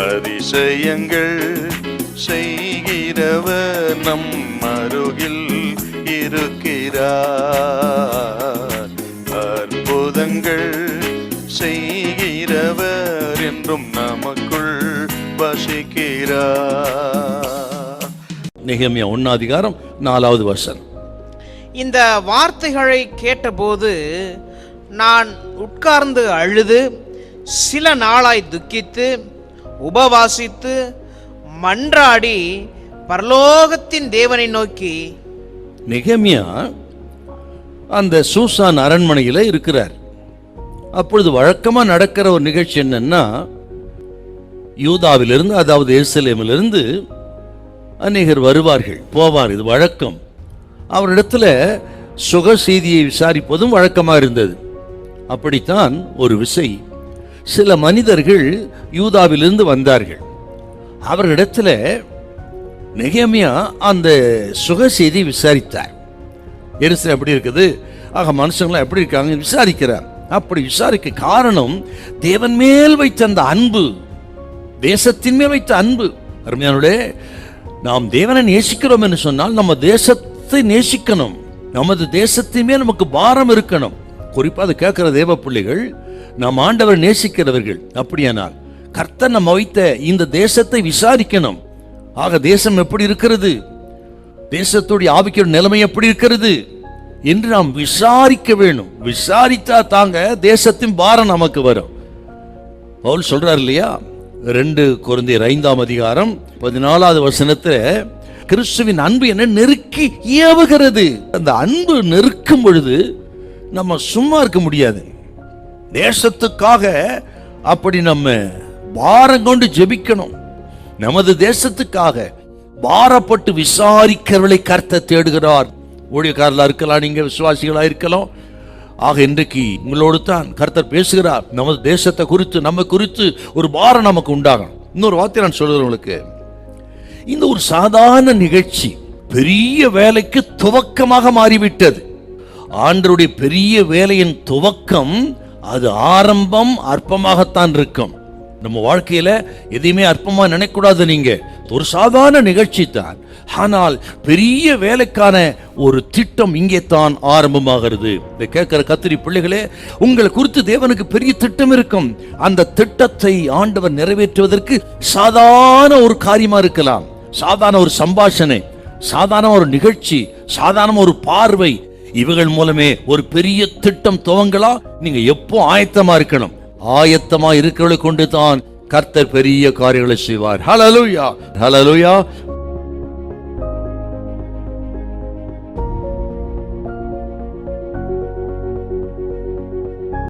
அதிசயங்கள் செய்கிறவர் நம் அருகில் இருக்கிறார். அற்புதங்கள் செய்கிறவர் என்றும் நமக்குள் வசிக்கிறார். நெகேமியா 1:4. இந்த வார்த்தைகளை கேட்டபோது நான் உட்கார்ந்து அழுது சில நாளாய் துக்கித்து உபவாசித்து மன்றாடி பரலோகத்தின் தேவனை நோக்கி. நெகேமியா அந்த சூசான் அரண்மனையில் இருக்கிறார். அப்பொழுது வழக்கமா நடக்கிற ஒரு நிகழ்ச்சி என்னன்னா, யூதாவிலிருந்து, அதாவது எருசலேமிலிருந்து அநேகர் வருவார்கள், போவார். இது வழக்கம். அவரிடத்துல சுக செய்தியை விசாரிப்பதும் வழக்கமா இருந்தது. அப்படித்தான் ஒரு விசை சில மனிதர்கள் யூதாவிலிருந்து வந்தார்கள். அவரிடத்துல நெகேமியா அந்த சுக செய்தி விசாரித்தார். எருசலேம் எப்படி இருக்குது, ஆக மனுஷங்களாம் எப்படி இருக்காங்க விசாரிக்கிறார். அப்படி விசாரிக்க காரணம் தேவன் மேல் வைத்த அந்த அன்பு, தேசத்தின் மேல் வைத்த அன்பு. அருமையானவர்களே, நாம் தேவனை நேசிக்கிறோம் என்று சொன்னால் நம்ம தேசத்தை நேசிக்கணும். நமது தேசத்தின் மேல் நமக்கு பாரம் இருக்கணும். குறிப்பாக அது கேட்கிற தேவ பிள்ளைகள், நாம் ஆண்டவர் நேசிக்கிறவர்கள். அப்படியானால் கர்த்தர் நம்ம வைத்த இந்த தேசத்தை விசாரிக்கணும். ஆக தேசம் எப்படி இருக்கிறது, தேசத்துடைய ஆவிக்கிற நிலைமை எப்படி இருக்கிறது என்று நாம் விசாரிக்க வேணும். விசாரித்தா தாங்க தேசத்தின் பாரம் நமக்கு வரும். பவுல் சொல்றார் இல்லையா, 2 கொரிந்தியர் 5:14 கிறிஸ்துவின் அன்பு என்ன நெருக்கி ஏவுகிறது. அந்த அன்பு நெருக்கும் பொழுது நம்ம சும்மா இருக்க முடியாது. தேசத்துக்காக அப்படி நம்ம பாரம் கொண்டு ஜெபிக்கணும். நமது தேசத்துக்காக பாரப்பட்டு விசாரிக்கிறவர்களை கர்த்தர் தேடுகிறார். ஊழியக்காரர்களா இருக்கலாம், நீங்க விசுவாசிகளா இருக்கலாம். ஆக இன்றைக்கு உங்களோடு தான் கர்த்தர் பேசுகிறார். நமது தேசத்தை குறித்து, நம்ம குறித்து ஒரு பாரம் நமக்கு உண்டாகும். இன்னொரு வார்த்தை நான் சொல்றேன் உங்களுக்கு, இந்த ஒரு சாதாரண நிகழ்ச்சி பெரிய வேலைக்கு துவக்கமாக மாறிவிட்டது. ஆண்டவருடைய பெரிய வேலையின் துவக்கம், அது ஆரம்பம் அற்பமாகத்தான் இருக்கும். நம்ம வாழ்க்கையில எதையுமே அற்பமா நினைக்கூடாது. நீங்க ஒரு சாதாரண நிகழ்ச்சி தான், ஆனால் பெரிய வேலைக்கான ஒரு திட்டம் இங்கே தான் ஆரம்பமாகிறது. இதை கேட்கிற கத்திரி பிள்ளைகளே, உங்களை குறித்து தேவனுக்கு பெரிய திட்டம் இருக்கும். அந்த திட்டத்தை ஆண்டவர் நிறைவேற்றுவதற்கு சாதாரண ஒரு காரியமா இருக்கலாம், சாதாரண ஒரு சம்பாஷணை, சாதாரண ஒரு நிகழ்ச்சி, சாதாரண ஒரு பார்வை, இவர்கள் மூலமே ஒரு பெரிய திட்டம் துவங்கலாம். நீங்க எப்போ ஆயத்தமா இருக்கணும். ஆயத்தமா இருக்கிறவர்களை கொண்டு தான் கர்த்தர் பெரிய காரியங்களை செய்வார். ஹல்லேலூயா, ஹல்லேலூயா.